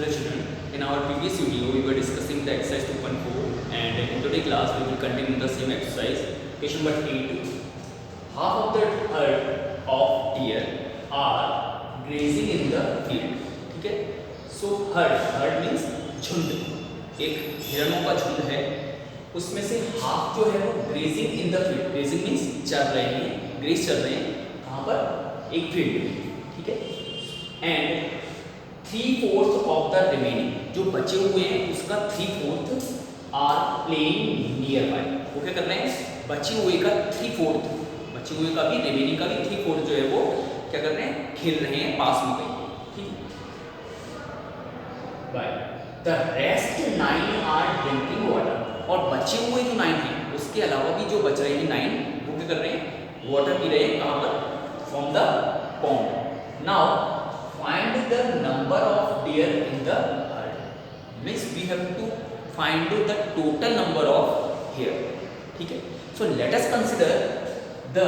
Hello children, in our previous video we were discussing the exercise 2.4 and in today's class we will continue the same exercise. Question number 8. Half of the herd of deer are grazing in the field. ठीक है, so herd means झुंड, एक हिरणों का झुंड है, उसमें से हाफ जो है वो grazing in the field. Grazing means चर रहे हैं, ग्रेज चल रहे हैं कहाँ पर, एक फील्ड में. ठीक है, एंड 3/4 ऑफ द रिमेनिंग, जो बचे हुए हैं उसका 3/4 आर प्लेइंग नियर बाय. वो क्या कर रहे हैं, बचे हुए का 3/4, बचे हुए का भी रिमेनिंग का भी 3/4 जो है वो क्या कर रहे हैं, खेल रहे हैं पास में कहीं. ठीक है, by the rest 9 are drinking water. और बचे हुए जो 9 हैं उसके अलावा भी जो बच रहे हैं 9, वो क्या कर रहे हैं, वाटर पी रहे हैं कहाँ पर, from the pond. Now find the number of deer in the herd. Means we have to find the total number of here. ठीक है, so let us consider the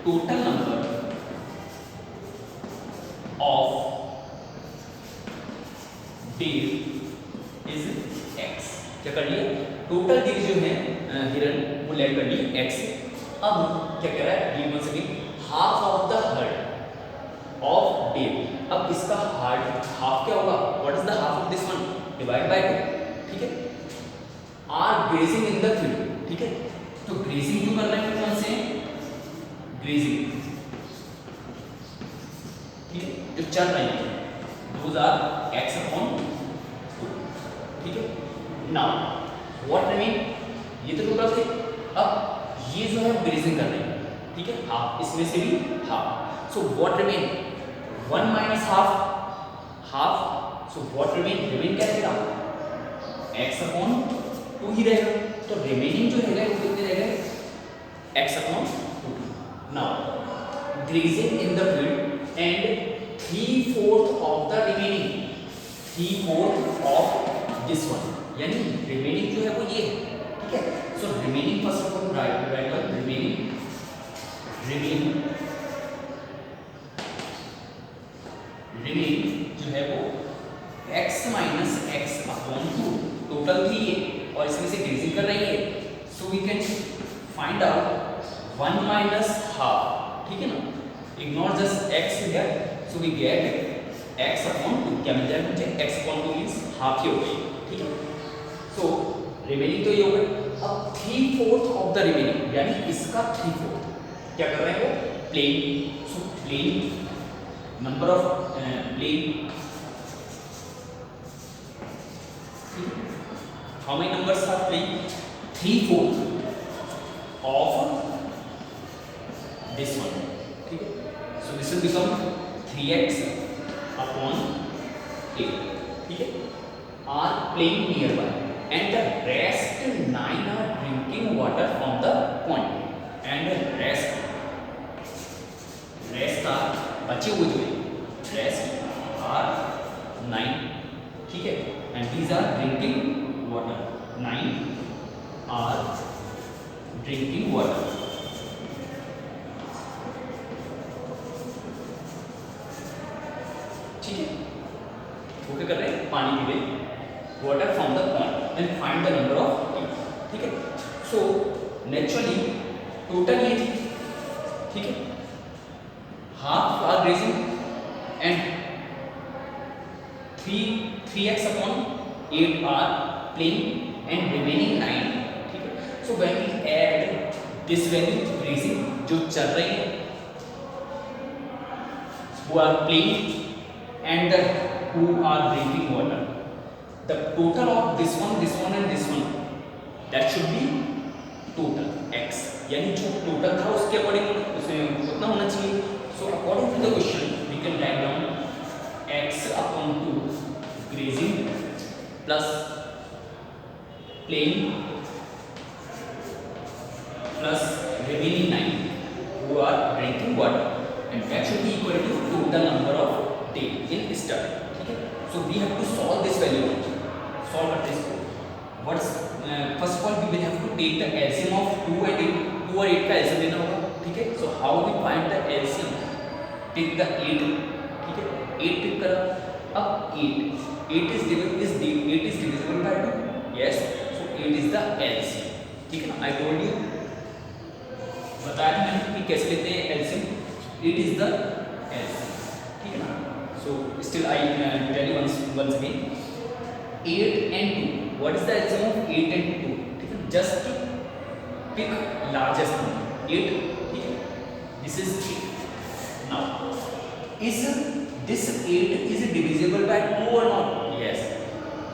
total number of deer is x. क्या कर लिए, total deer जो है हिरण वो late कर लिए x. अब क्या कह रहा है, deer once again half of the herd of deer. अब इसका हाफ क्या होगा, what is the half of this one, divide by 2. ठीक है, are grazing in the field. ठीक है, तो ग्रेजिंग क्यों कर रहे हैं, कौन से ग्रेजिंग, ठीक है, जो चल रहे हैं दोज आर x अपॉन 2. ठीक है, नाउ व्हाट रिमेन, ये तो टोटल थे. अब ये जो है ग्रेजिंग कर रहे हैं. ठीक है, हाफ, इसमें से भी half. So what remain? 1 minus half. So what remain? Remain क्या रहेगा, x upon 2 ही रहेगा. तो remaining जो रहेगा वो कितने रहेगा, x upon 2. Now grazing in the field and 3/4 of the remaining, 3/4 of this one, यानी remaining जो है वो ये है. ठीक है, so remaining first of all write remaining जो है वो x minus x upon 2. Total थी ये और इसमें से ग्रेजिंग कर रही है. So we can find out 1 minus half. ठीक है ना, ignore just x here. So we get x upon 2. क्या मिल जाएगा मुझे, x अपॉन 2 मींस हाफ ही हो गई. ठीक है, सो रिमेनिंग तो ये हो गई. अब 3/4 ऑफ द रिमेनिंग, यानी इसका 3/4 क्या कर रहे हैं वो, playing. So playing number of playing, how many numbers are playing, 3/4 of this one. ठीक है, so this will become 3x upon 8. ठीक है, are playing nearby and the rest 9 are drinking water from the pond and the rest are बचे हुए जो rest are 9. ठीक है, and these are drinking water. 9 are drinking water. ठीक है, वो क्या कर रहे हैं, पानी पी रहे, water from the pond and find the number of. ठीक है, सो नेचुरली टोटल ये थी. ठीक है, half are grazing and 3x upon 8 are playing and remaining 9. ठीक है, so when we add this value to grazing, जो चल रहे हैं who are playing and the who are drinking water, the total of this one and this one, that should be total x. यानी जो total था उसके according उसमें उतना होना चाहिए. So according to the question, we can write down x upon 2 grazing plus playing plus remaining 9 who are drinking water, and that should be equal to total number of day in study. ठीक है, so we have to solve this value. Solve करते हैं इसको. What's first of all we will have to take the LCM of 2 and 8. 2 और 8 का LCM लेना होगा. ठीक है, so how we find the LCM, take the 8. ठीक है, 8 पिक करा अब 8 is divisible by 2. Yes, so 8 is the LCM. ठीक है ना, I told you, बताया था मैंने कि कैसे लेते हैं LCM. 8 is the LCM. ठीक है ना. So still I tell you once again. 8 and 2. What is the LCM of 8 and 2? ठीक है, just pick largest number. 8. ठीक है. This is 8. Now, is this 8 is divisible by 2 or not? Yes.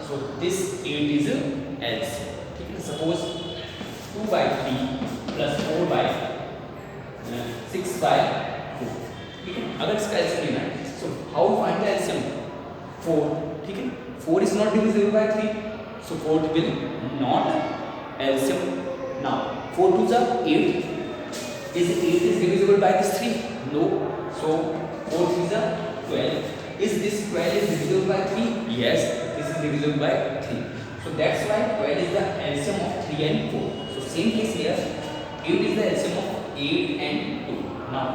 So this 8 is LCM. ठीक है. Suppose 2 by 3 plus 4 by 6 by 4. ठीक है. अगर इसका LCM लेना है, so how to find the LCM? 4. ठीक है. 4 is not divisible by 3, so 4 will not LCM. Now 4 2s are 8. Is 8 is divisible by this 3? No. So 4 3s are 12. Is this 12 is divisible by 3? Yes, this is divisible by 3. So that's why 12 is the LCM of 3 and 4. So same case here, 8 is the LCM of 8 and 2. Now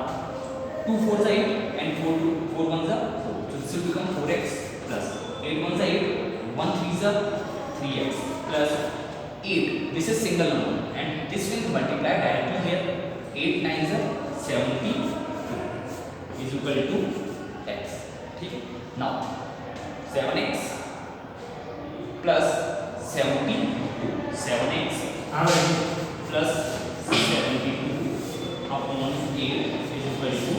2 4s are 8 and 4 1s are 4. So this will become 4x plus 8 1s are 8, 1 3s are 3x plus 8. This is single number and this will multiply directly here. 8 9s are 72 is equal to x. ठीक है. Now 7x plus 72, 7x plus 72 upon 8 is equal to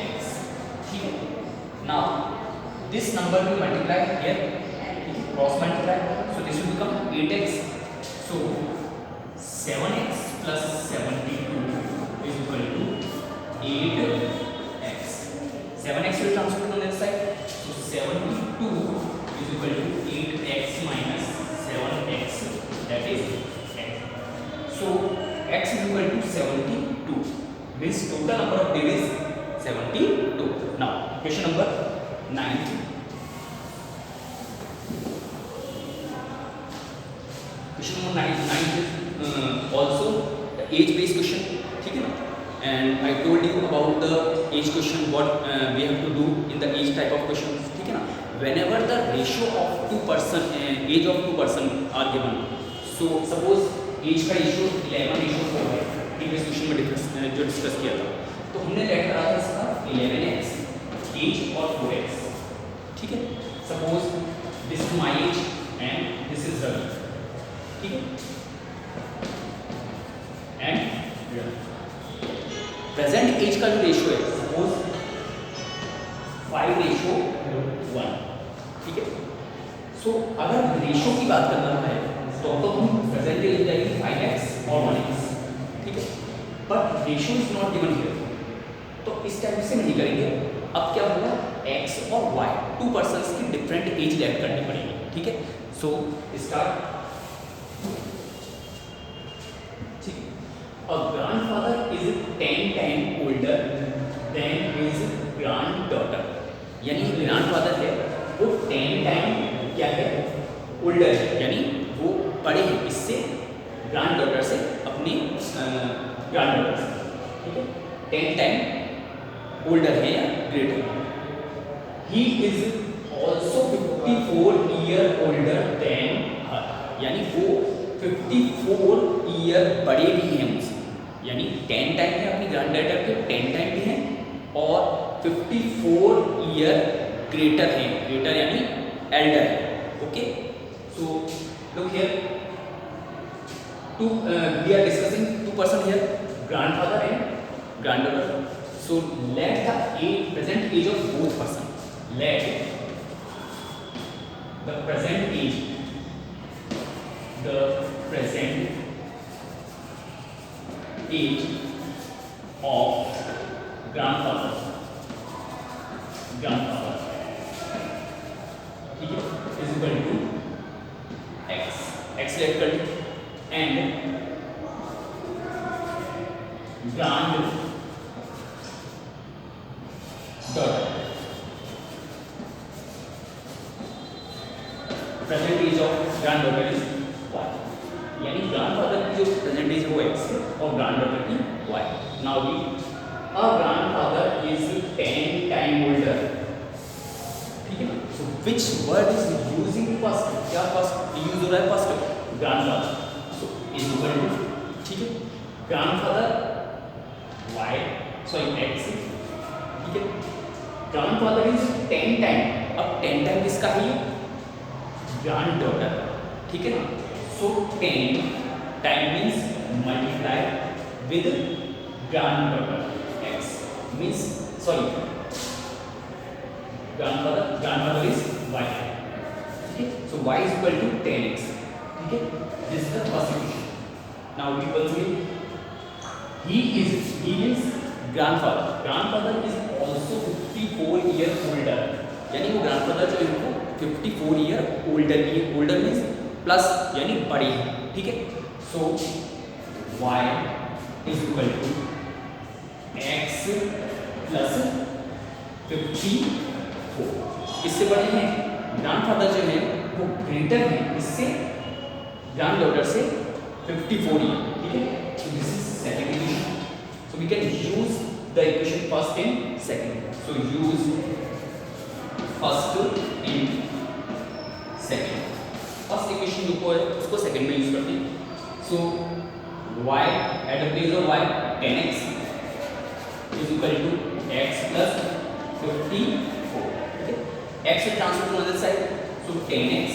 x. ठीक है. Now this number will multiply here, cross multiply, so this will become 8x. So 7x plus 72 is equal to 8x. 7x will transfer to the other side, so 72 is equal to 8x minus 7x, that is x. So x is equal to 72, means total number of days is 72. Now question number 9. Question number 9 is also the age based question. ठीक है ना. And I told you about the age question, what we have to do in the age type of questions. ठीक है ना. Whenever the ratio of two person, age of two person are given, so suppose age का ratio 11:4 है. previous question में जो discuss किया था, तो हमने लेट करा था इसका 11x age और 4x. ठीक है. Suppose this is my age and this is Ravi. ठीक है. एंड प्रेजेंट एज का जो रेशियो है, सपोज 5:1. ठीक है. सो अगर रेशियो की बात करना है तो हम प्रेजेंट एज जाएगी 5x और 1x. ठीक है. But ratio is not given here, तो इस टाइप से नहीं करेंगे. अब क्या होगा, x और y टू पर्सन्स की डिफरेंट एज लेट करनी पड़ेगी. ठीक है. So start. A grandfather is 10 times older than his granddaughter. यानी ग्रैंडफादर है वो 10 टाइम क्या है, ओल्डर है, यानी वो बड़े हैं इससे, ग्रैंडडॉटर से, अपनी ग्रैंडडॉटर से. ठीक है. 10 टाइम ओल्डर है या greater. He is also 54 year older than her. यानी वो 54 ईयर बड़े भी हैं उनसे, यानी 10 टाइम है अपनी ग्रैंडडॉटर के, 10 टाइम भी हैं, और 54 ईयर ग्रेटर हैं. ग्रेटर यानी एल्डर है. Okay. So look here, we are discussing two person here, grandfather and granddaughter. So let the age, present age of both person, let the present age, the present age of grandfather, ठीक है, is equal to x. x let कर ली, and granddaughter, present age of granddaughter is y. यानी grandfather की जो present as है वो x है और ग्रैंडडॉटर की y. Now we, a grandfather is 10 time older So which word is using first? क्या first यूज हो रहा है first? Grandfather. So is equal to, ठीक है, grandfather y, sorry x, ठीक है, grandfather is 10 टाइम. अब 10 टाइम किसका है ये? Granddaughter, ठीक है ना. So 10 time means multiply with granddaughter x means, sorry, grandfather is y, ठीक है. So y is equal to 10x, ठीक है. This is the first equation. Now people say he means grandfather is also 54 year older, यानी वो grandfather जो है वो 54 year older means plus यानी बड़ी है, ठीक है. So y is equal to x plus 54. इससे बड़े हैं, ग्रैंडफादर जो है वो ग्रेटर है इससे, ग्रैंडडॉटर से 54 ईयर, ठीक है. So this is second equation. So we can use the equation first in second. So use first in second. First equation जो है उसको सेकंड में यूज करते हैं. सो y at the place of y 10x is equal to x plus 54. Okay, x will transfer to another side, so 10x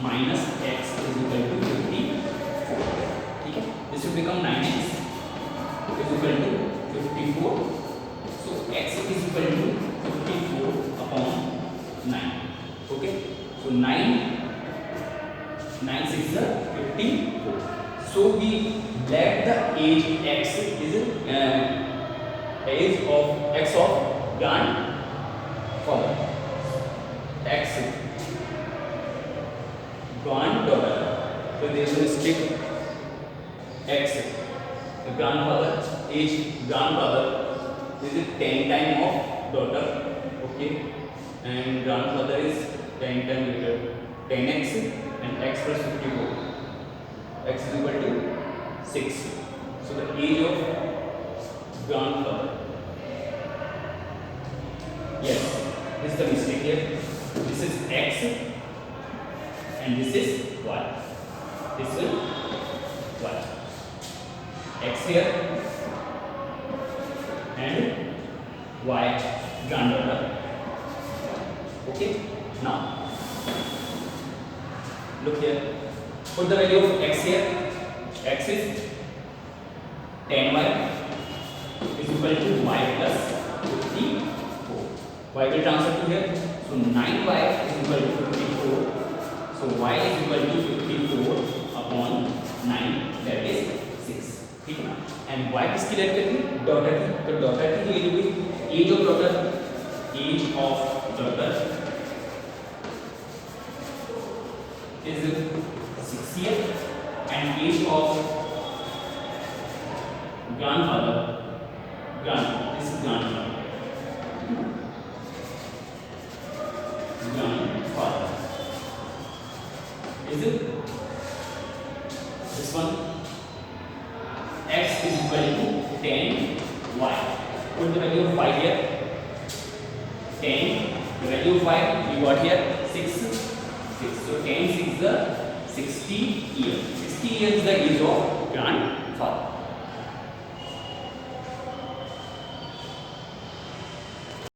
minus x is equal to 54. Okay, this will become 9x is equal to 54. So x is equal to 54 upon 9. Okay, so 9 6 is 54. So we let the age x is age of x of grandfather, x granddaughter. So there is a mistake. X the grandfather age grandfather is 10 time of daughter. Okay, and grandfather is 10 time later, 10x and x plus 54. X is equal to 6. So the age of grandfather. Yes, this is the mistake here. This is x and this is y. This is y. X here and y granddaughter. Okay. Now look here. Put the value of x here. X is 10y is equal to y plus 54. Y will transfer to here. So 9y is equal to 54. So y is equal to 54 upon 9, that is 6. ठीक है ना. And y किसकी let करनी? Daughter की. तो daughter की age होगी, age of daughter, age of daughter is 6 years and age of grandfather, this is grandfather is this one. X is equal to 10y. Put the value of y here. 10, the value of y you got here 6. So 10 6 is the 60 years. 60 years is the age of grandfather.